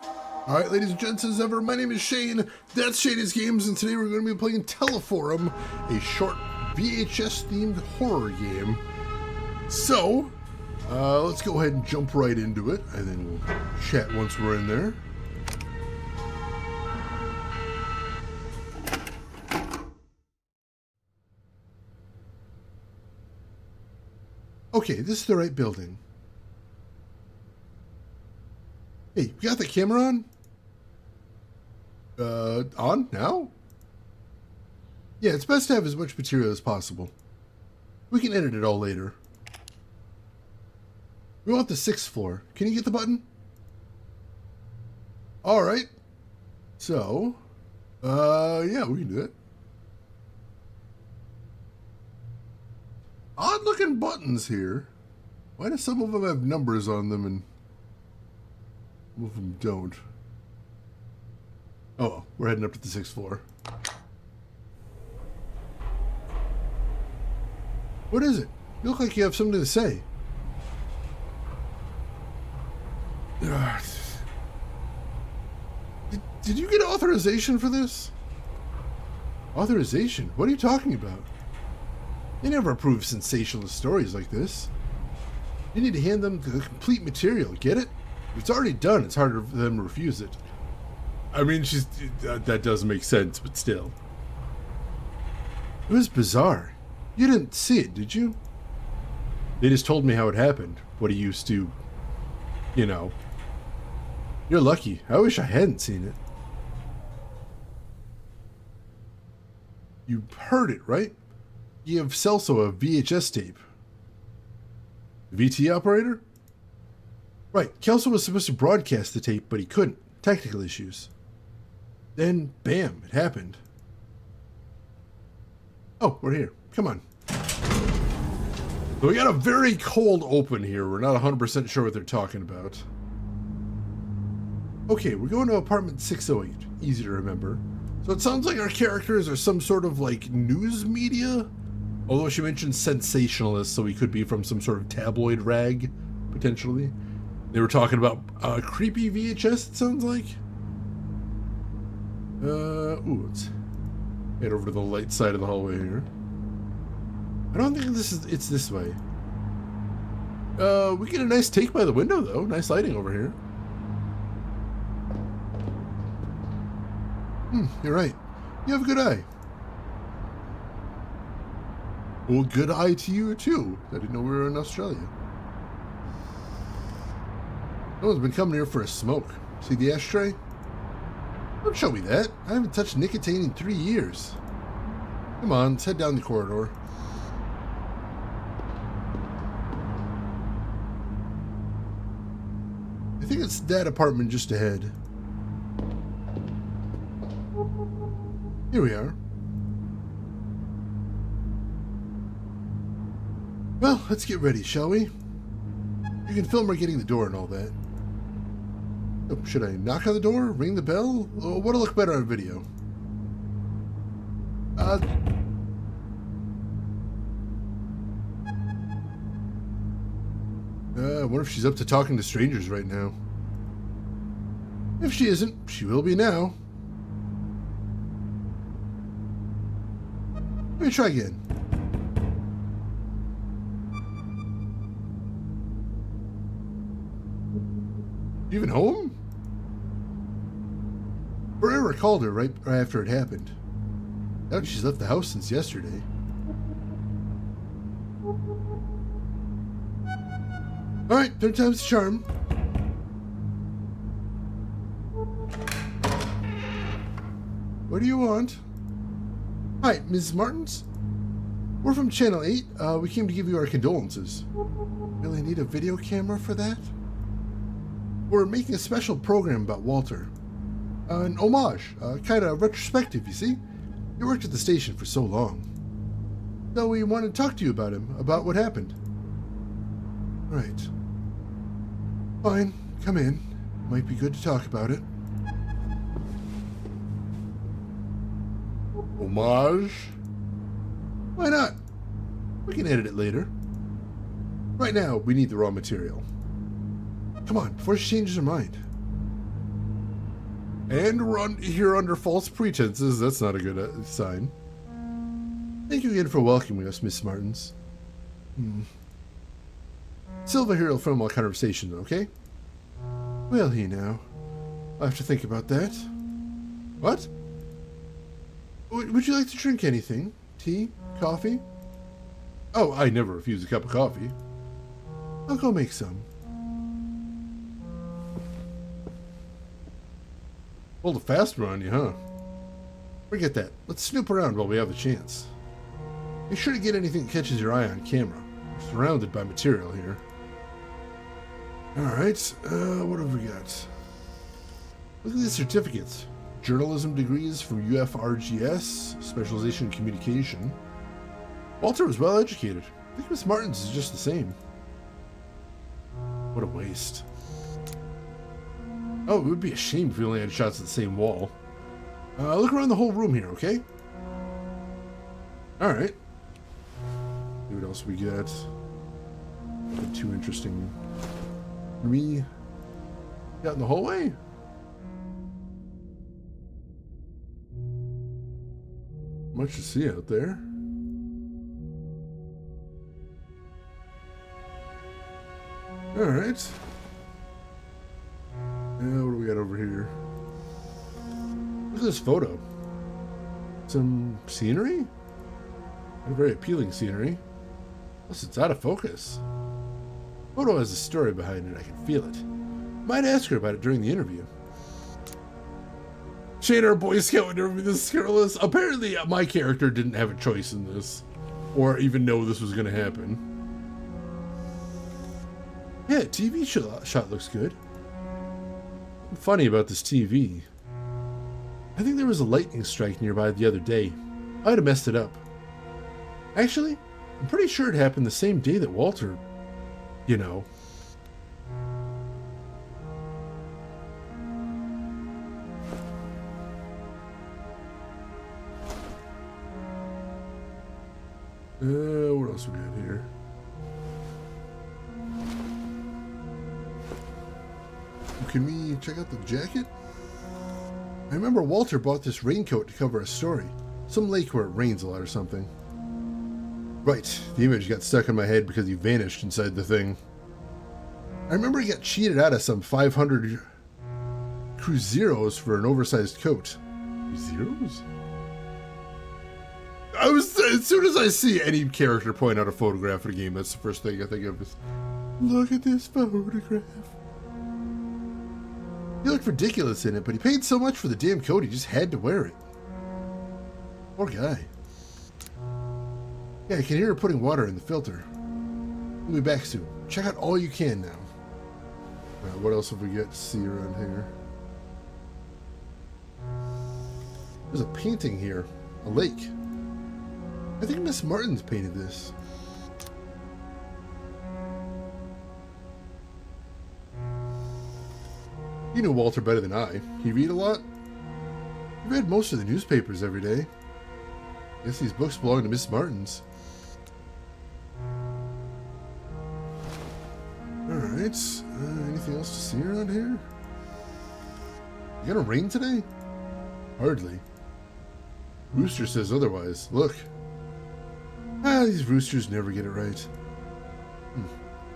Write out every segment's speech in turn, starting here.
Alright, ladies and gents, as ever, my name is Shane, that's Shady's Games, and today we're going to be playing Teleforum, a short VHS-themed horror game. So, let's go ahead and jump right into it, and then we'll chat once we're in there. Okay, this is the right building. Hey, you got the camera on? On now? Yeah, it's best to have as much material as possible. We can edit it all later. We want the 6th floor. Can you get the button? Alright. So, yeah, we can do it. Odd looking buttons here. Why do some of them have numbers on them and some of them don't? Oh, we're heading up to the 6th floor. What is it? You look like you have something to say. Did you get authorization for this? Authorization? What are you talking about? They never approve sensationalist stories like this. You need to hand them the complete material, get it? If it's already done, it's harder for them to refuse it. I mean, that does make sense, but still. It was bizarre. You didn't see it, did you? They just told me how it happened. What he used to, you know. You're lucky. I wish I hadn't seen it. You heard it, right? You have Celso a VHS tape. The VT operator? Right. Kelso was supposed to broadcast the tape, but he couldn't. Technical issues. Then, bam, it happened. Oh, we're here. Come on. So we got a very cold open here. We're not 100% sure what they're talking about. Okay, we're going to apartment 608. Easy to remember. So it sounds like our characters are some sort of, like, news media? Although she mentioned sensationalist, so we could be from some sort of tabloid rag, potentially. They were talking about creepy VHS, it sounds like. Ooh, let's head over to the light side of the hallway here. I don't think it's this way. We get a nice take by the window, though. Nice lighting over here. You're right. You have a good eye. Well, good eye to you, too. I didn't know we were in Australia. No one's been coming here for a smoke. See the ashtray? Don't show me that. I haven't touched nicotine in 3 years. Come on, let's head down the corridor. I think it's that apartment just ahead. Here we are. Well, let's get ready, shall we? You can film her getting the door and all that. Oh, should I knock on the door? Ring the bell? Oh, what'll look better on video? I wonder if she's up to talking to strangers right now. If she isn't, she will be now. Let me try again. You even home? Barrera called her right after it happened. I doubt she's left the house since yesterday. Alright, third time's the charm. What do you want? Hi, Ms. Martins. We're from Channel 8. We came to give you our condolences. Really need a video camera for that? We're making a special program about Walter. An homage, kind of retrospective, you see? He worked at the station for so long. So we wanted to talk to you about him, about what happened. Right. Fine, come in. Might be good to talk about it. Homage? Why not? We can edit it later. Right now, we need the raw material. Come on, before she changes her mind. And we're here under false pretenses. That's not a good sign. Thank you again for welcoming us, Miss Martins. Silva here will film our conversation, okay? Well, now. I'll have to think about that. What? Would you like to drink anything? Tea? Coffee? Oh, I never refuse a cup of coffee. I'll go make some. Pulled a fast one on you, huh? Forget that. Let's snoop around while we have the chance. Make sure to get anything that catches your eye on camera. We're surrounded by material here. Alright, what have we got? Look at these certificates. Journalism degrees from UFRGS, specialization in communication. Walter was well educated. I think Miss Martins is just the same. What a waste. Oh, it would be a shame if we only had shots at the same wall. Look around the whole room here, okay? Alright. See what else we got. Nothing too interesting. Me out in the hallway? Much to see out there. Alright. Now, what do we got over here? Look at this photo. Some scenery? Not very appealing scenery. Plus, it's out of focus. Photo has a story behind it. I can feel it. Might ask her about it during the interview. Shane, our Boy Scout would never be this careless. Apparently, my character didn't have a choice in this, or even know this was going to happen. Yeah, TV shot looks good. Funny about this TV. I think there was a lightning strike nearby the other day. I might have messed it up. Actually, I'm pretty sure it happened the same day that Walter, you know. What else we got here? Can we check out the jacket? I remember Walter bought this raincoat to cover a story. Some lake where it rains a lot or something. Right, the image got stuck in my head because he vanished inside the thing. I remember he got cheated out of some 500 Cruzeros for an oversized coat. Cruzeros? As soon as I see any character point out a photograph in a game, that's the first thing I think of is, look at this photograph. He looked ridiculous in it, but he paid so much for the damn coat, he just had to wear it. Poor guy. Yeah, I can hear her putting water in the filter. We'll be back soon. Check out all you can now. What else have we got to see around here? There's a painting here. A lake. I think Miss Martins painted this. You know Walter better than I. You read a lot? You read most of the newspapers every day. Guess these books belong to Miss Martins. Alright. Anything else to see around here? You gonna rain today? Hardly. Rooster says otherwise. Look. These roosters never get it right.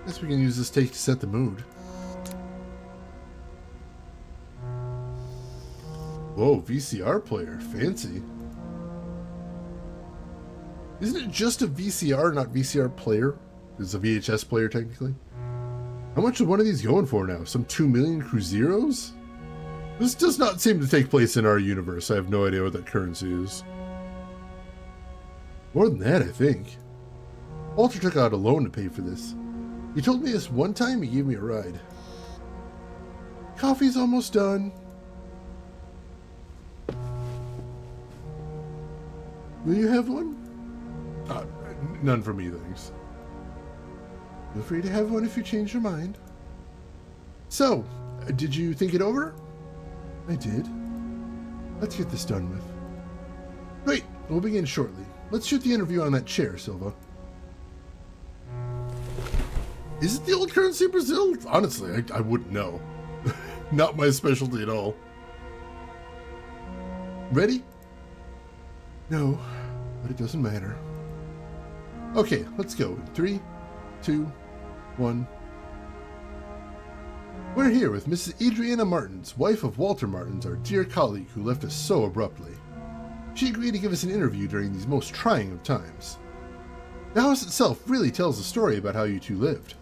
Guess we can use this take to set the mood. Whoa, VCR player. Fancy. Isn't it just a VCR, not VCR player? It's a VHS player, technically. How much is one of these going for now? Some 2 million Cruzeros? This does not seem to take place in our universe. I have no idea what that currency is. More than that, I think. Walter took out a loan to pay for this. He told me this one time he gave me a ride. Coffee's almost done. Will you have one? None for me, thanks. Feel free to have one if you change your mind. So, did you think it over? I did. Let's get this done with. Great, we'll begin shortly. Let's shoot the interview on that chair, Silva. Is it the old currency Brazil? Honestly, I wouldn't know. Not my specialty at all. Ready? No, but it doesn't matter. Okay, let's go. 3, 2, 1. We're here with Mrs. Adriana Martins, wife of Walter Martins, our dear colleague who left us so abruptly. She agreed to give us an interview during these most trying of times. The house itself really tells a story about how you two lived.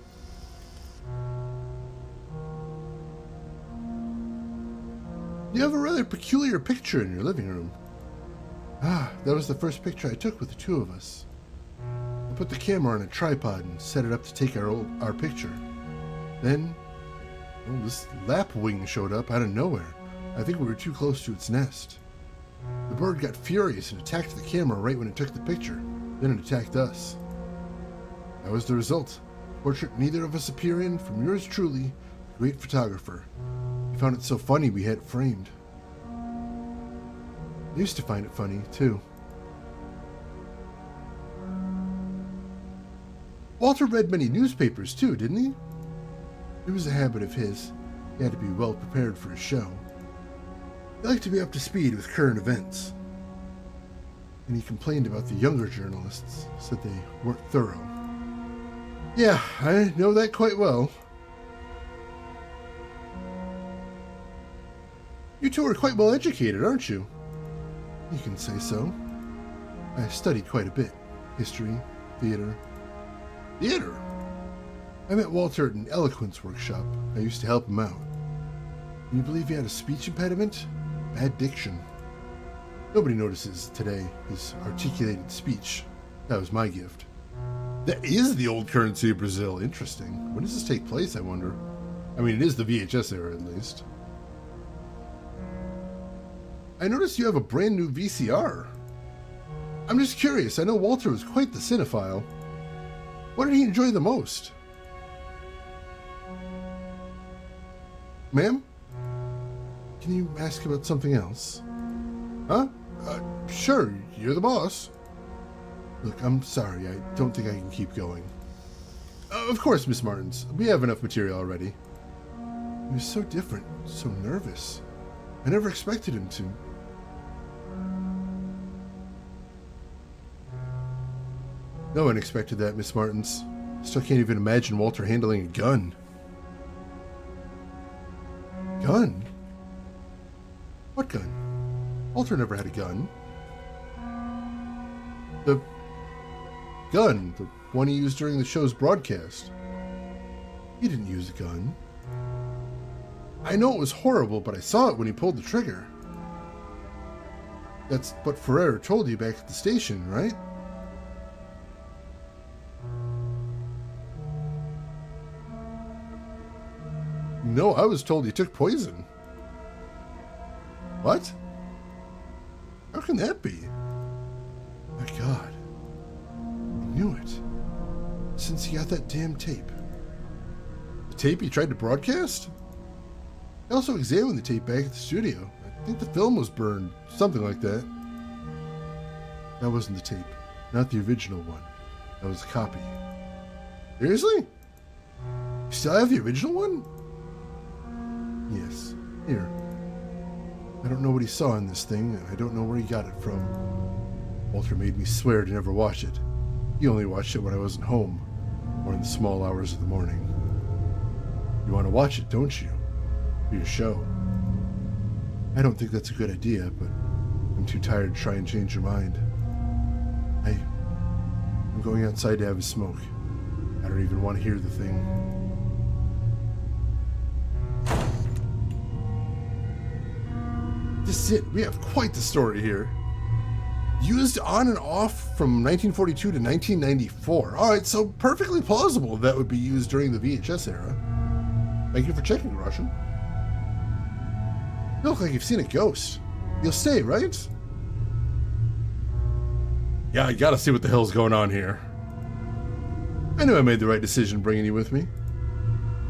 You have a rather peculiar picture in your living room. Ah, that was the first picture I took with the two of us. I put the camera on a tripod and set it up to take our picture. Then, this lapwing showed up out of nowhere. I think we were too close to its nest. The bird got furious and attacked the camera right when it took the picture. Then it attacked us. That was the result. Portrait neither of us appear in, from yours truly, the great photographer. He found it so funny we had it framed. I used to find it funny, too. Walter read many newspapers, too, didn't he? It was a habit of his. He had to be well prepared for his show. He liked to be up to speed with current events. And he complained about the younger journalists, said they weren't thorough. Yeah, I know that quite well. You two are quite well educated, aren't you? You can say so. I studied quite a bit. History, theater. Theater? I met Walter at an eloquence workshop. I used to help him out. Can you believe he had a speech impediment? Bad diction. Nobody notices today his articulated speech. That was my gift. That is the old currency of Brazil. Interesting. When does this take place, I wonder? I mean, it is the VHS era, at least. I noticed you have a brand new VCR. I'm just curious. I know Walter was quite the cinephile. What did he enjoy the most? Ma'am? Can you ask about something else? Huh? Sure. You're the boss. Look, I'm sorry. I don't think I can keep going. Of course, Miss Martins. We have enough material already. He was so different, so nervous. I never expected him to. No one expected that, Miss Martins. Still can't even imagine Walter handling a gun. Gun? What gun? Walter never had a gun. The gun, the one he used during the show's broadcast. He didn't use a gun. I know it was horrible, but I saw it when he pulled the trigger. That's what Ferrer told you back at the station, right? No, I was told he took poison. What? How can that be? My God. I knew it. Since he got that damn tape. The tape he tried to broadcast? I also examined the tape back at the studio. I think the film was burned. Something like that. That wasn't the tape. Not the original one. That was a copy. Seriously? You still have the original one? Yes. Here. I don't know what he saw in this thing, and I don't know where he got it from. Walter made me swear to never watch it. He only watched it when I wasn't home, or in the small hours of the morning. You want to watch it, don't you? For your show. I don't think that's a good idea, but I'm too tired to try and change your mind. I'm going outside to have a smoke. I don't even want to hear the thing. This is it. We have quite the story here. Used on and off from 1942 to 1994. Alright, so perfectly plausible that would be used during the VHS era. Thank you for checking, Russian. You look like you've seen a ghost. You'll stay, right? Yeah, I gotta see what the hell's going on here. I knew I made the right decision bringing you with me.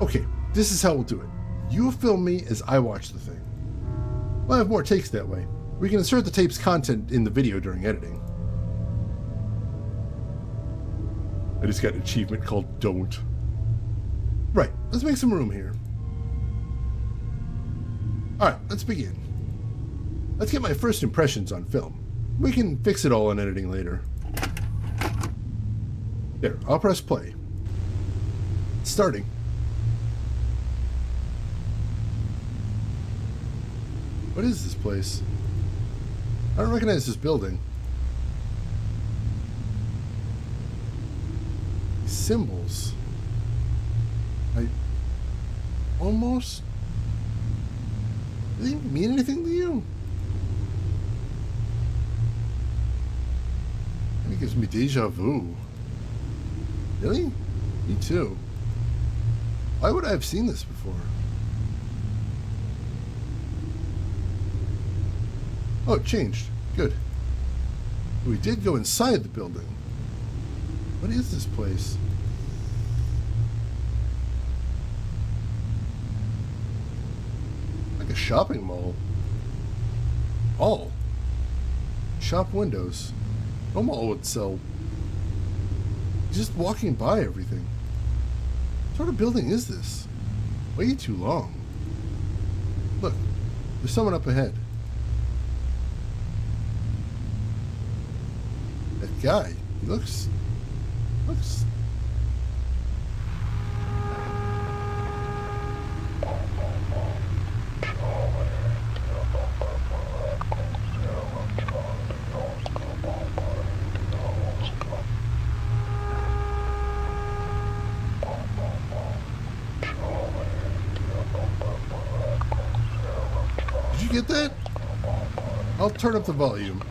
Okay, this is how we'll do it. You film me as I watch the thing. We'll have more takes that way. We can insert the tape's content in the video during editing. I just got an achievement called Don't. Right, let's make some room here. Alright, let's begin. Let's get my first impressions on film. We can fix it all in editing later. There, I'll press play. It's starting. What is this place? I don't recognize this building. These symbols. I almost... Do they even mean anything to you? It gives me deja vu. Really? Me too. Why would I have seen this before? Oh, it changed. Good. We did go inside the building. What is this place? Like a shopping mall. All. Shop windows. No mall would sell. Just walking by everything. What sort of building is this? Way too long. Look, there's someone up ahead. That guy, he looks... Did you get that? I'll turn up the volume.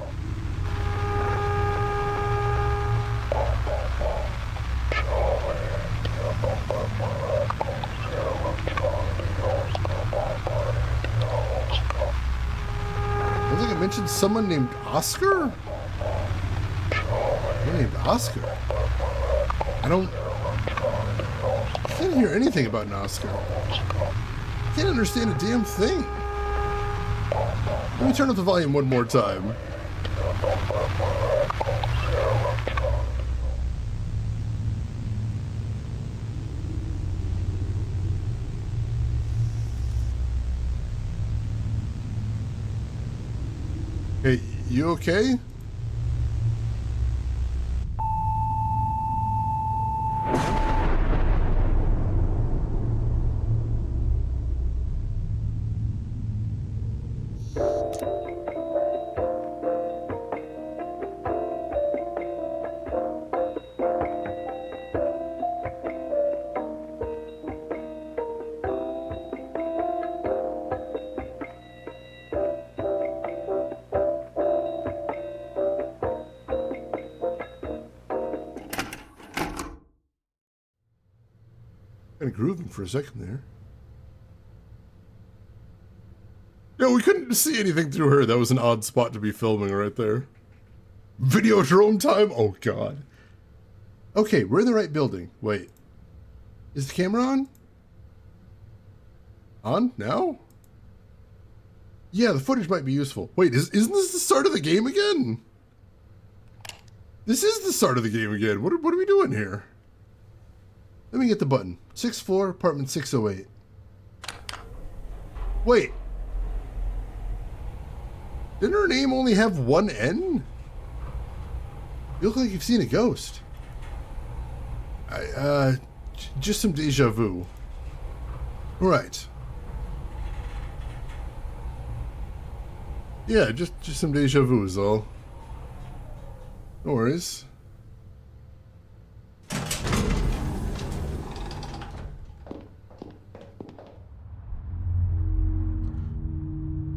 I think I mentioned someone named Oscar? They're named Oscar. I can't hear anything about an Oscar. I can't understand a damn thing. Let me turn up the volume one more time. Hey, you okay? Kind of grooving for a second there. Yeah, we couldn't see anything through her. That was an odd spot to be filming right there. Videodrome time? Oh, God. Okay, we're in the right building. Wait. Is the camera on? On? Now? Yeah, the footage might be useful. Wait, isn't this the start of the game again? This is the start of the game again. What are we doing here? Let me get the button. 6th floor, apartment 608. Wait. Didn't her name only have one N? You look like you've seen a ghost. Just some deja vu. Right. Yeah, just some deja vu is all. No worries.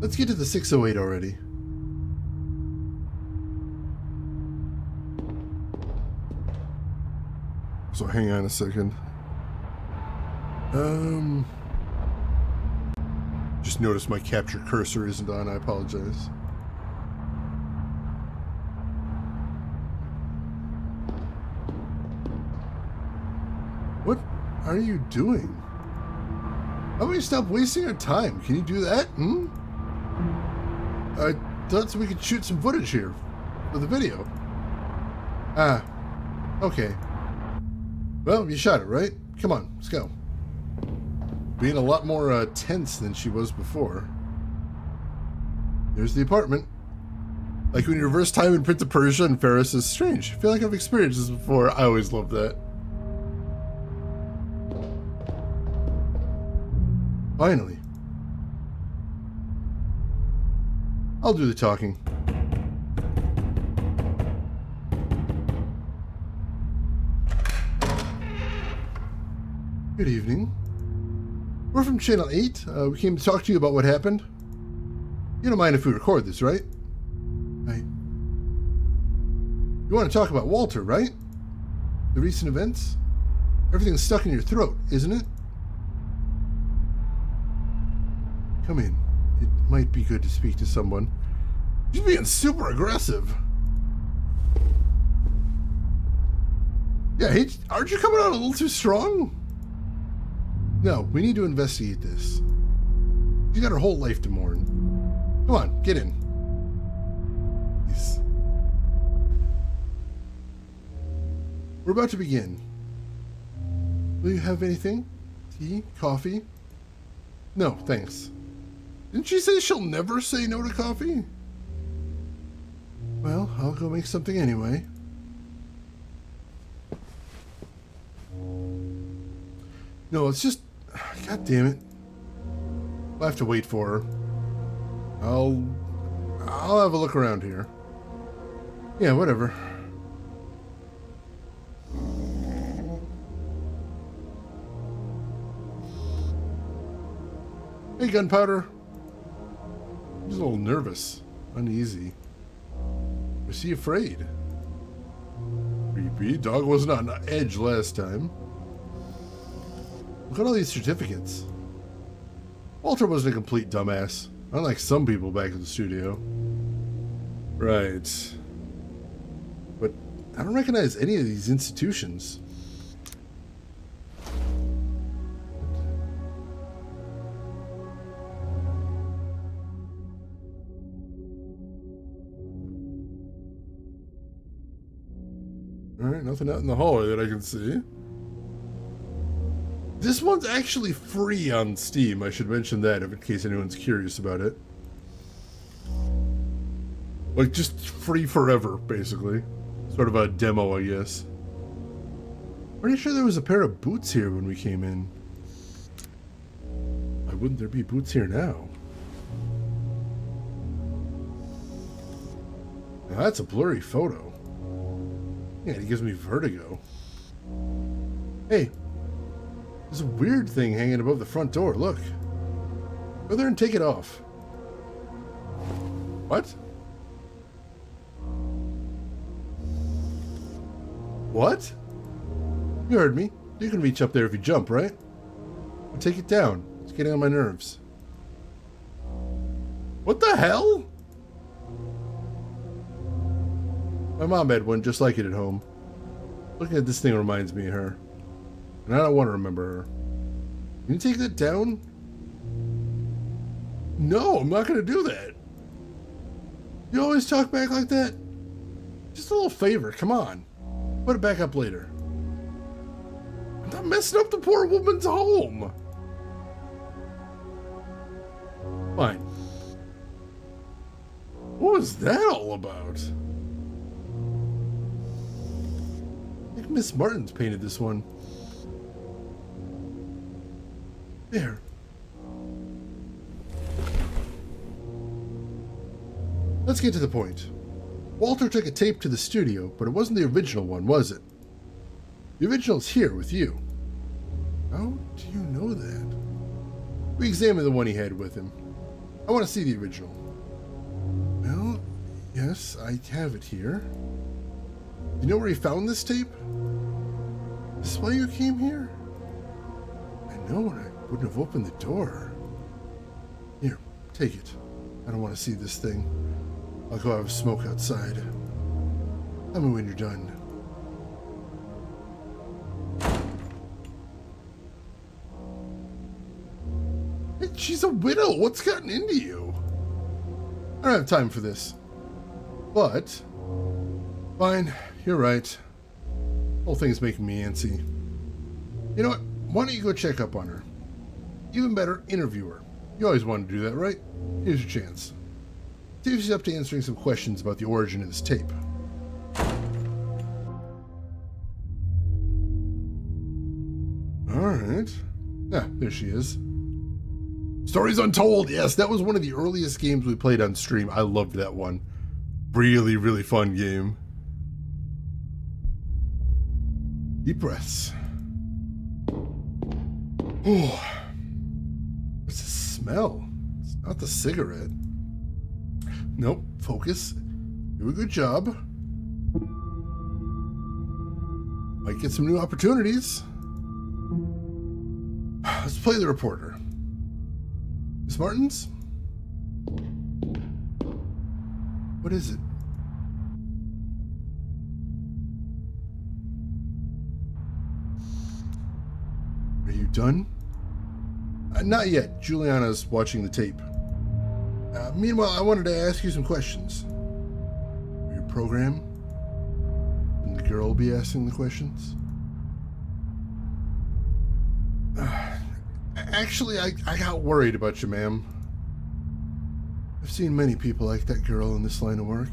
Let's get to the 608 already. So hang on a second. Just noticed my capture cursor isn't on. I apologize. What are you doing? How about you stop wasting our time? Can you do that? I thought so we could shoot some footage here for the video. Ah, okay. Well, you shot it, right? Come on, let's go. Being a lot more tense than she was before. There's the apartment. Like when you reverse time in Prince of Persia and Ferris is strange. I feel like I've experienced this before. I always love that. Finally. I'll do the talking. Good evening. We're from Channel 8. We came to talk to you about what happened. You don't mind if we record this, right? You want to talk about Walter, right? The recent events? Everything's stuck in your throat, isn't it? Come in. It might be good to speak to someone. She's being super aggressive. Yeah, hey, aren't you coming out a little too strong? No, we need to investigate this. She's got her whole life to mourn. Come on, get in. Yes. We're about to begin. Will you have anything? Tea? Coffee? No, thanks. Didn't she say she'll never say no to coffee? Well, I'll go make something anyway. No, it's just... God damn it. I'll have to wait for her. I'll have a look around here. Yeah, whatever. Hey, Gunpowder. He's a little nervous, uneasy. Was he afraid? Creepy. Dog wasn't on edge last time. Look at all these certificates. Walter wasn't a complete dumbass, unlike some people back in the studio. Right. But I don't recognize any of these institutions. Alright, nothing out in the hallway that I can see. This one's actually free on Steam. I should mention that in case anyone's curious about it. Like, just free forever, basically. Sort of a demo, I guess. Pretty sure there was a pair of boots here when we came in. Why wouldn't there be boots here now? Now that's a blurry photo. Yeah, it gives me vertigo. Hey, there's a weird thing hanging above the front door. Look. Go there and take it off. What? What? You heard me. You can reach up there if you jump, right? I'll take it down. It's getting on my nerves. What the hell? My mom had one just like it at home. Looking at this thing reminds me of her. And I don't want to remember her. Can you take that down? No, I'm not going to do that. You always talk back like that? Just a little favor, come on. Put it back up later. I'm not messing up the poor woman's home. Fine. What was that all about? I think Miss Martin's painted this one. There. Let's get to the point. Walter took a tape to the studio, but it wasn't the original one, was it? The original's here with you. How do you know that? We examined the one he had with him. I want to see the original. Well, yes, I have it here. You know where he found this tape? Is this why you came here? I know, and I wouldn't have opened the door. Here, take it. I don't want to see this thing. I'll go have a smoke outside. Tell me when you're done. Hey, she's a widow. What's gotten into you? I don't have time for this. But, fine, you're right. The whole thing's making me antsy. You know what? Why don't you go check up on her? Even better, interview her. You always wanted to do that, right? Here's your chance. Davy's up to answering some questions about the origin of this tape. Alright. Ah, there she is. Stories Untold! Yes, that was one of the earliest games we played on stream. I loved that one. Really, really fun game. Deep breaths. Oh. What's the smell? It's not the cigarette. Nope. Focus. Do a good job. Might get some new opportunities. Let's play the reporter. Miss Martins? What is it? Are you done? Not yet. Juliana's watching the tape. Meanwhile, I wanted to ask you some questions. For your program? And the girl will be asking the questions? Actually, I got worried about you, ma'am. I've seen many people like that girl in this line of work.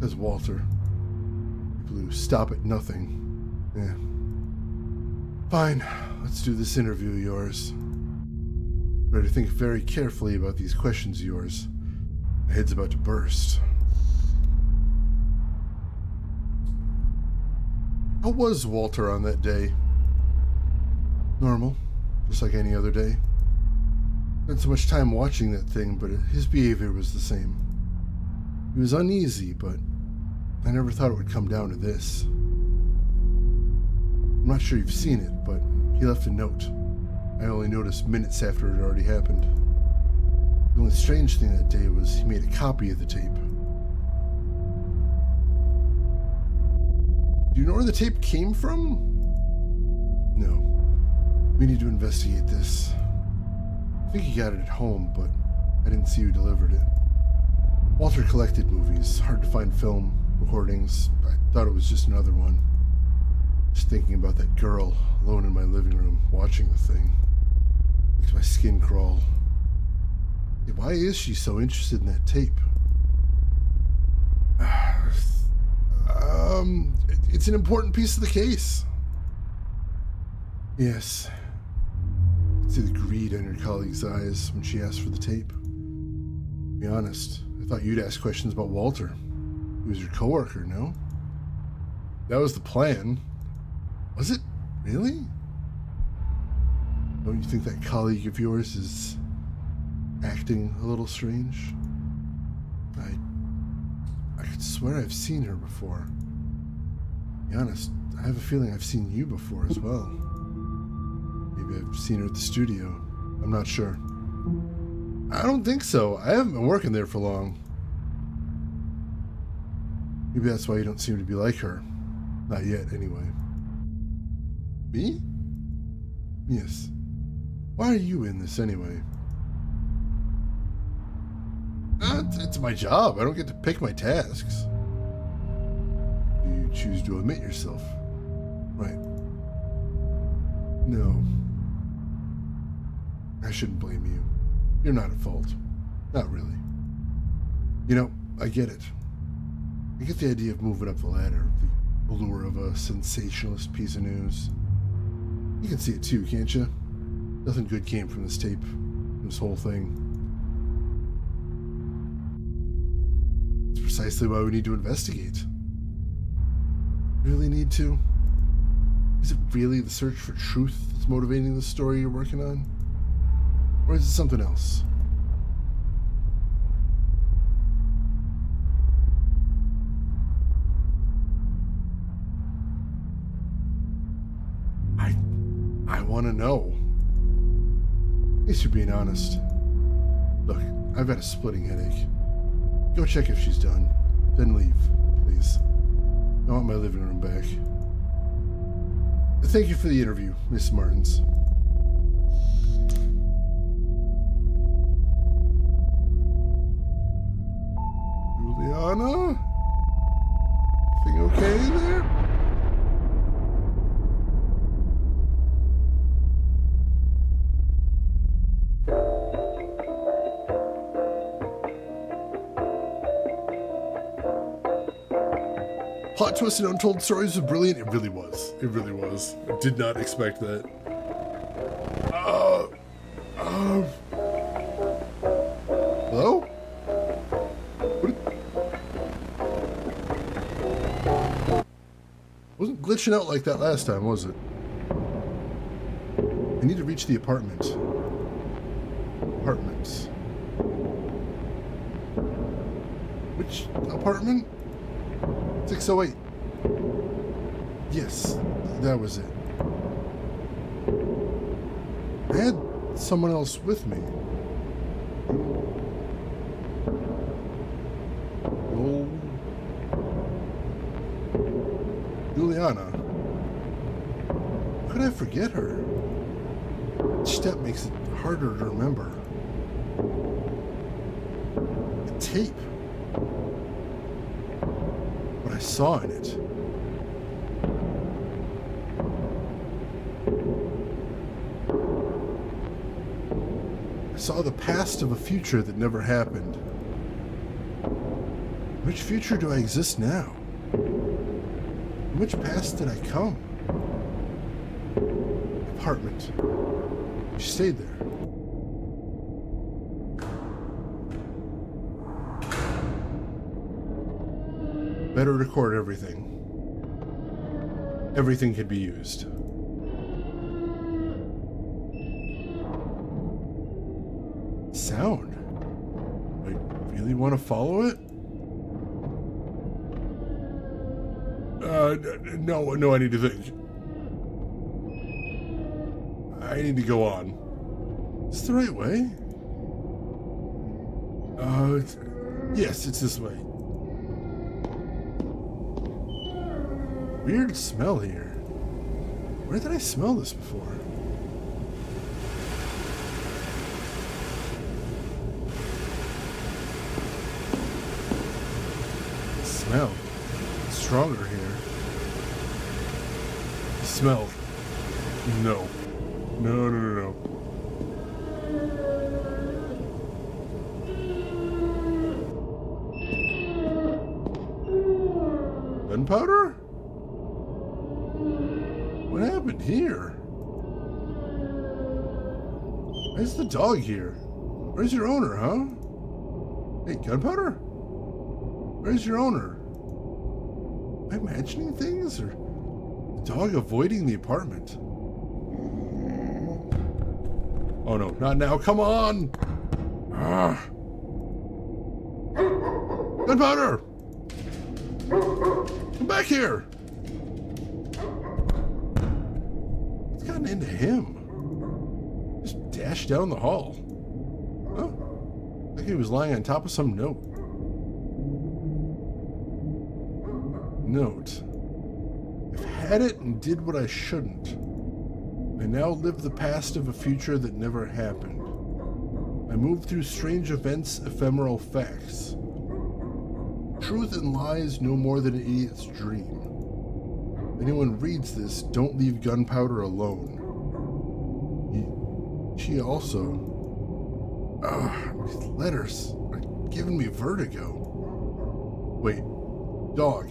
As Walter. People who stop at nothing. Yeah. Fine. Let's do this interview of yours. Better think very carefully about these questions of yours. My head's about to burst. How was Walter on that day? Normal. Just like any other day. Spent so much time watching that thing, but his behavior was the same. He was uneasy, but I never thought it would come down to this. I'm not sure you've seen it, but he left a note. I only noticed minutes after it had already happened. The only strange thing that day was he made a copy of the tape. Do you know where the tape came from? No. We need to investigate this. I think he got it at home, but I didn't see who delivered it. Walter collected movies. Hard to find film recordings. I thought it was just another one. Just thinking about that girl alone in my living room watching the thing. Makes my skin crawl. Yeah, why is she so interested in that tape? It's an important piece of the case. Yes. See the greed in her colleague's eyes when she asked for the tape. To be honest, I thought you'd ask questions about Walter. He was your coworker, no? That was the plan. Was it? Really? Don't you think that colleague of yours is acting a little strange? I could swear I've seen her before. To be honest, I have a feeling I've seen you before as well. Maybe I've seen her at the studio. I'm not sure. I don't think so. I haven't been working there for long. Maybe that's why you don't seem to be like her. Not yet, anyway. Me? Yes. Why are you in this anyway? It's my job. I don't get to pick my tasks. You choose to omit yourself. Right. No. I shouldn't blame you. You're not at fault. Not really. You know, I get it. I get the idea of moving up the ladder, the allure of a sensationalist piece of news. You can see it too, can't you? Nothing good came from this tape, from this whole thing. It's precisely why we need to investigate. Really need to? Is it really the search for truth that's motivating the story you're working on? Or is it something else? I want to know. At least you're being honest. Look, I've got a splitting headache. Go check if she's done. Then leave, please. I want my living room back. Thank you for the interview, Miss Martins. Juliana? Everything okay there? plot twist and untold stories was brilliant. It really was. It really was. I did not expect that. Hello? What? Wasn't glitching out like that last time, was it? I need to reach the apartment. Apartments. Which apartment? 608. Yes, that was it. I had someone else with me. Oh, Juliana. How could I forget her? Each step makes it harder to remember. The tape. What I saw in it. I saw the past of a future that never happened. Which future do I exist now? In which past did I come? Apartment. She stayed there. Better record everything. Everything can be used. Sound. I really want to follow it? No, I need to think. I need to go on. Is this the right way? Yes, it's this way. Weird smell here. Where did I smell this before? The smell. It's stronger here. The smell. No. No. Gunpowder? What happened here? Where's the dog here? Where's your owner, huh? Hey, Gunpowder? Where's your owner? Am I imagining things, or the dog avoiding the apartment? Oh no, not now, come on! Ah. Gunpowder! Come back here! What's gotten into him? Just dashed down the hall. Huh? Like he was lying on top of some note. Note. I've had it and did what I shouldn't. I now live the past of a future that never happened. I move through strange events, ephemeral facts. Truth and lies no more than an idiot's dream. If anyone reads this, don't leave Gunpowder alone. She also... these letters are giving me vertigo. Wait, dog.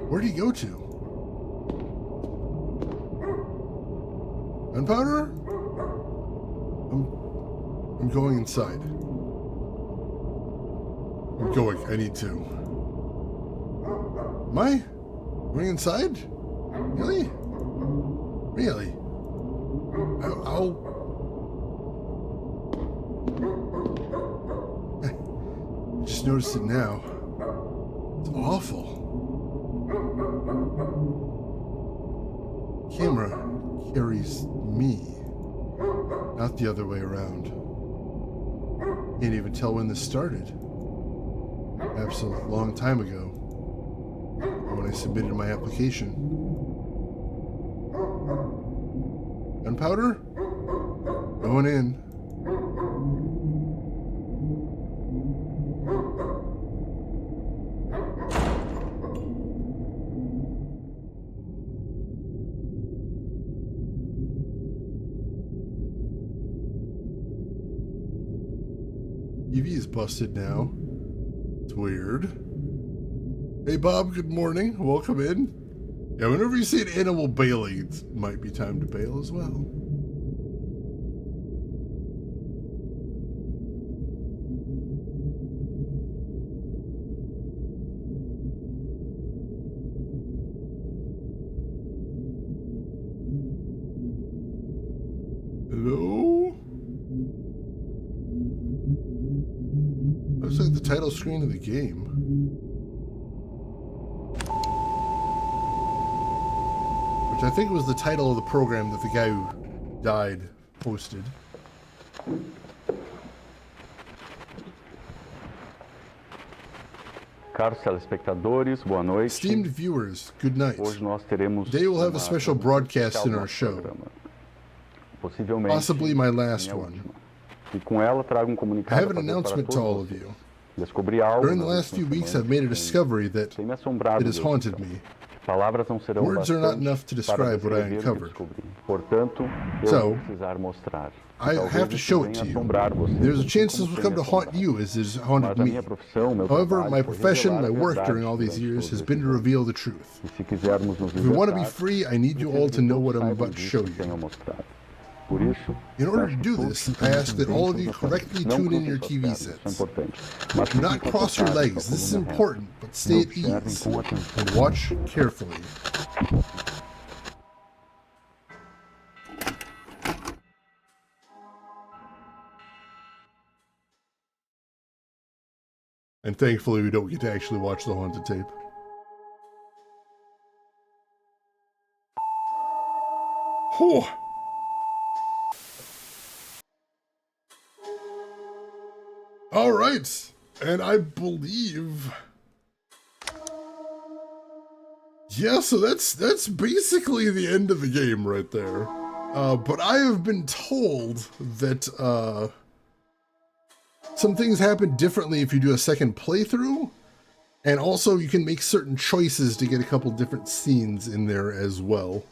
Where'd he go to? Gunpowder? I'm going inside. I'm going. I need to. Am I going inside? Really? Really? I'll... I just noticed it now. It's awful. Camera carries me, not the other way around. Can't even tell when this started. Perhaps a long time ago, when I submitted my application. Gunpowder? Going in. TV is busted now. It's weird. Hey Bob, good morning. Welcome in. Yeah, whenever you see an animal bailing, it might be time to bail as well. Hello? Looks like the title screen of the game. Which I think was the title of the program that the guy who died posted. Caros telespectadores, boa noite. Esteemed viewers, good night. Hoje nós teremos Today we'll have a special broadcast in our show. Possivelmente Possibly my last one. E com ela trago I have an announcement to all of you. Descobri algo. During the last few weeks, I've made a discovery that it has haunted me. Palavras não serão Words are not enough to describe what I uncovered. Portanto, eu vou precisar mostrar. I have to show it to you. There's a chance this will come to haunt you as it has haunted me. However, my profession, my work during all these years has been to reveal the truth. If we want to be free, I need you all to know what I'm about to show you. In order to do this, I ask that all of you correctly tune in your TV sets. Do not cross your legs. This is important, but stay at ease and watch carefully. And thankfully, we don't get to actually watch the haunted tape. Oh. All right, and I believe, yeah. So that's basically the end of the game right there. But I have been told that some things happen differently if you do a second playthrough, and also you can make certain choices to get a couple different scenes in there as well.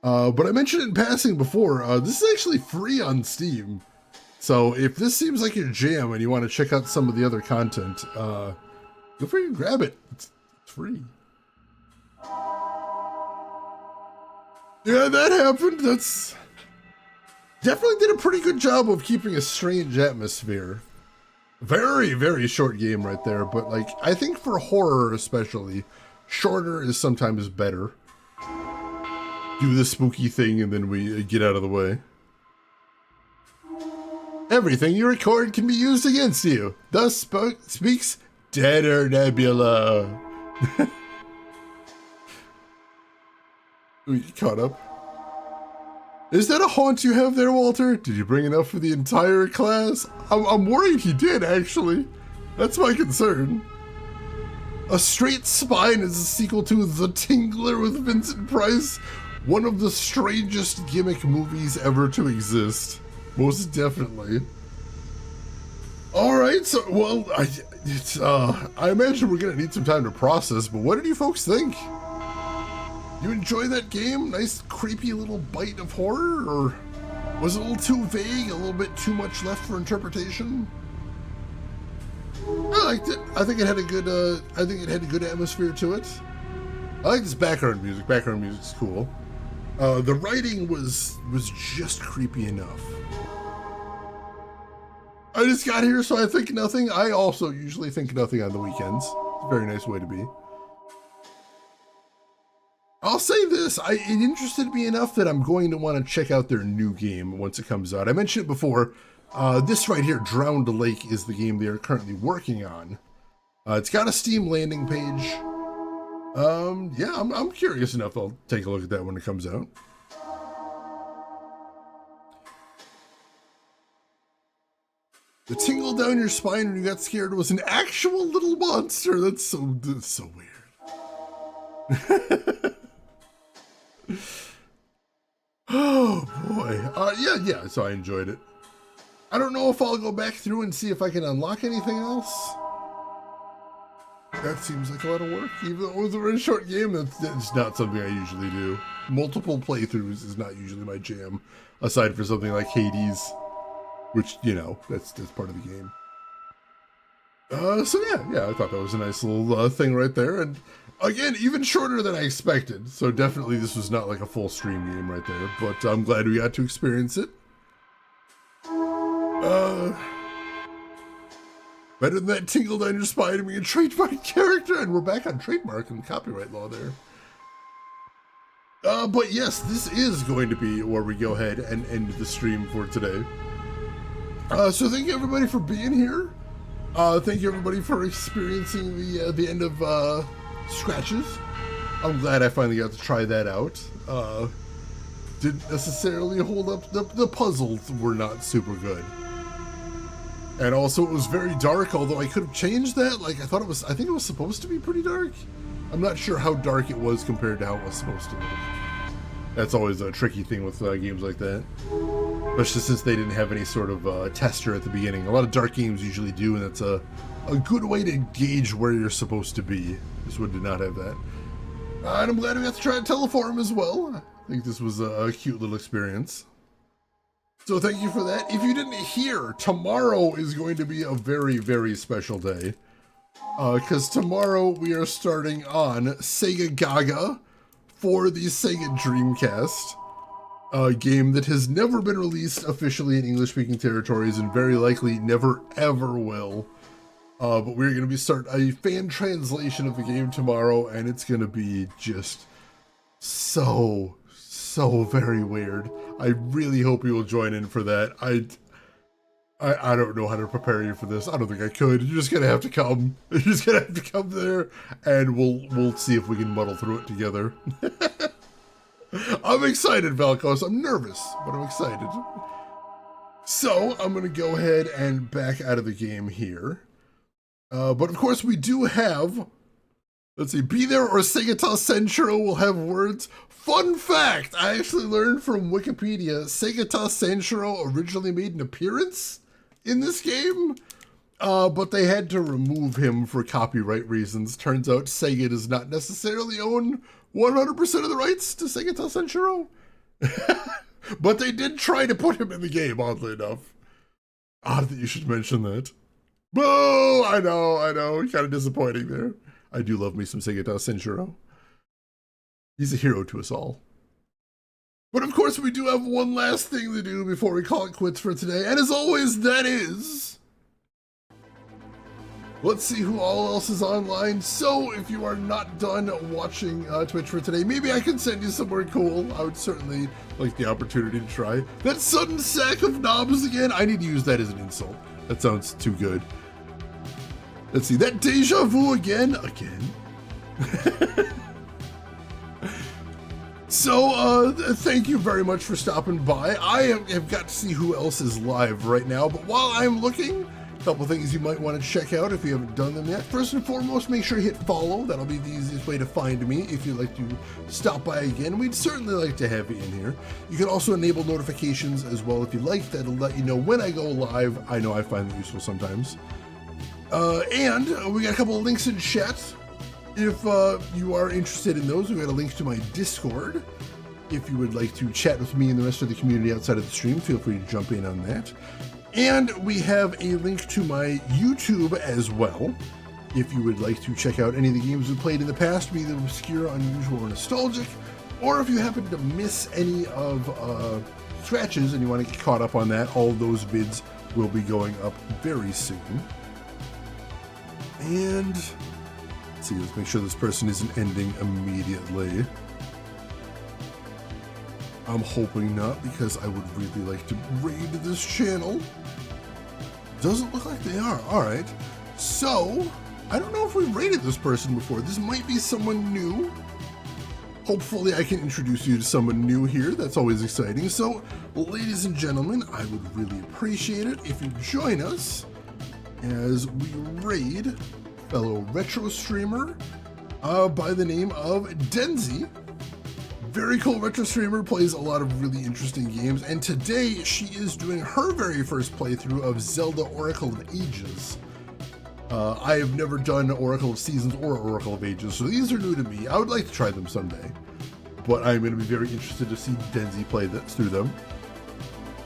But I mentioned it in passing before. This is actually free on Steam. So if this seems like your jam and you want to check out some of the other content, feel free to grab it. It's free. Yeah, that happened. That's definitely did a pretty good job of keeping a strange atmosphere. Very, very short game right there, but like I think for horror especially, shorter is sometimes better. Do the spooky thing and then we get out of the way. Everything you record can be used against you. Thus speaks Deader Nebula. We caught up. Is that a haunt you have there, Walter? Did you bring enough for the entire class? I'm worried he did, actually. That's my concern. A Straight Spine is a sequel to The Tingler with Vincent Price. One of the strangest gimmick movies ever to exist. Most definitely. All right, so well, I imagine we're gonna need some time to process. But what did you folks think? You enjoy that game? Nice, creepy little bite of horror, or was it a little too vague? A little bit too much left for interpretation? I liked it. I think it had a good. I think it had a good atmosphere to it. I like this background music. Background music's cool. The writing was just creepy enough. I just got here, so I think nothing. I also usually think nothing on the weekends. It's a very nice way to be. I'll say this, it interested me enough that I'm going to want to check out their new game once it comes out. I mentioned it before. This right here, Drowned Lake, is the game they are currently working on. It's got a Steam landing page. Yeah, I'm curious enough. I'll take a look at that when it comes out. The tingle down your spine when you got scared was an actual little monster. That's so weird. Oh boy. Yeah, so I enjoyed it. I don't know if I'll go back through and see if I can unlock anything else. That seems like a lot of work. Even though it was a very short game, that's not something I usually do. Multiple playthroughs is not usually my jam, aside for something like Hades, which, you know, that's part of the game. So yeah, I thought that was a nice little thing right there. And again, even shorter than I expected. So definitely this was not like a full stream game right there, but I'm glad we got to experience it. Better than that tingled on your spine to be a trademark character, and we're back on trademark and copyright law there. But yes, this is going to be where we go ahead and end the stream for today. So thank you everybody for being here. Thank you everybody for experiencing the end of Scratches. I'm glad I finally got to try that out. Didn't necessarily hold up. The puzzles were not super good. And also it was very dark, although I could have changed that. Like I think it was supposed to be pretty dark. I'm not sure how dark it was compared to how it was supposed to look. That's always a tricky thing with games like that. Especially since they didn't have any sort of tester at the beginning. A lot of dark games usually do, and that's a good way to gauge where you're supposed to be. This one did not have that. And I'm glad we got to try Teleforum as well. I think this was a cute little experience. So thank you for that. If you didn't hear, tomorrow is going to be a very, very special day. Because tomorrow we are starting on Sega Gaga for the Sega Dreamcast. A game that has never been released officially in English-speaking territories and very likely never ever will. But we're going to start a fan translation of the game tomorrow, and it's going to be just so very weird. I really hope you will join in for that. I don't know how to prepare you for this. I don't think I could. You're just gonna have to come. You're just gonna have to come there, and we'll see if we can muddle through it together. I'm excited, Valkos. I'm nervous, but I'm excited. So I'm gonna go ahead and back out of the game here. But of course we do have. Let's see, Be There or Segata Senshiro will have words. Fun fact, I actually learned from Wikipedia, Segata Senshiro originally made an appearance in this game, but they had to remove him for copyright reasons. Turns out Sega does not necessarily own 100% of the rights to Segata Senshiro. But they did try to put him in the game, oddly enough. Odd that you should mention that. Boo! I know, kind of disappointing there. I do love me some Segata Senshiro. He's a hero to us all. But of course we do have one last thing to do before we call it quits for today, and as always, that is... Let's see who all else is online. So if you are not done watching Twitch for today, maybe I can send you somewhere cool. I would certainly like the opportunity to try. That sudden sack of knobs again, I need to use that as an insult. That sounds too good. Let's see, that deja vu again. So, thank you very much for stopping by. I have got to see who else is live right now, but while I'm looking, a couple things you might want to check out if you haven't done them yet. First and foremost, make sure you hit follow. That'll be the easiest way to find me if you'd like to stop by again. We'd certainly like to have you in here. You can also enable notifications as well if you like. That'll let you know when I go live. I know I find that useful sometimes. And we got a couple of links in chat. If you are interested in those, we got a link to my Discord. If you would like to chat with me and the rest of the community outside of the stream, feel free to jump in on that. And we have a link to my YouTube as well. If you would like to check out any of the games we played in the past, be they obscure, unusual, or nostalgic, or if you happen to miss any of Scratches and you want to get caught up on that, all those vids will be going up very soon. And let's see, let's make sure this person isn't ending immediately. I'm hoping not, because I would really like to raid this channel. Doesn't look like they are. Alright. So, I don't know if we've raided this person before. This might be someone new. Hopefully I can introduce you to someone new here. That's always exciting. So, ladies and gentlemen, I would really appreciate it if you join us as we raid fellow retro streamer by the name of Denzi. Very cool retro streamer, plays a lot of really interesting games, and today she is doing her very first playthrough of Zelda Oracle of Ages. I have never done Oracle of Seasons or Oracle of Ages, so these are new to me. I would like to try them someday, but I'm going to be very interested to see Denzi play through them.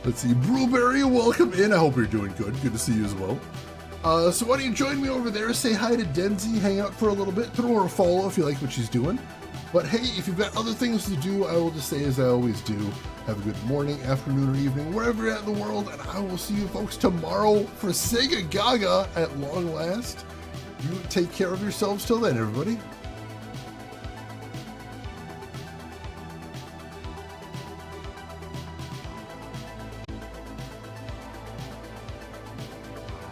Let's see, Brewberry, welcome in. I hope you're doing good. Good to see you as well. So why don't you join me over there, say hi to Denzi, hang out for a little bit, throw her a follow if you like what she's doing. But hey, if you've got other things to do, I will just say as I always do, have a good morning, afternoon, or evening, wherever you're at in the world, and I will see you folks tomorrow for Sega Gaga at long last. You take care of yourselves till then, everybody.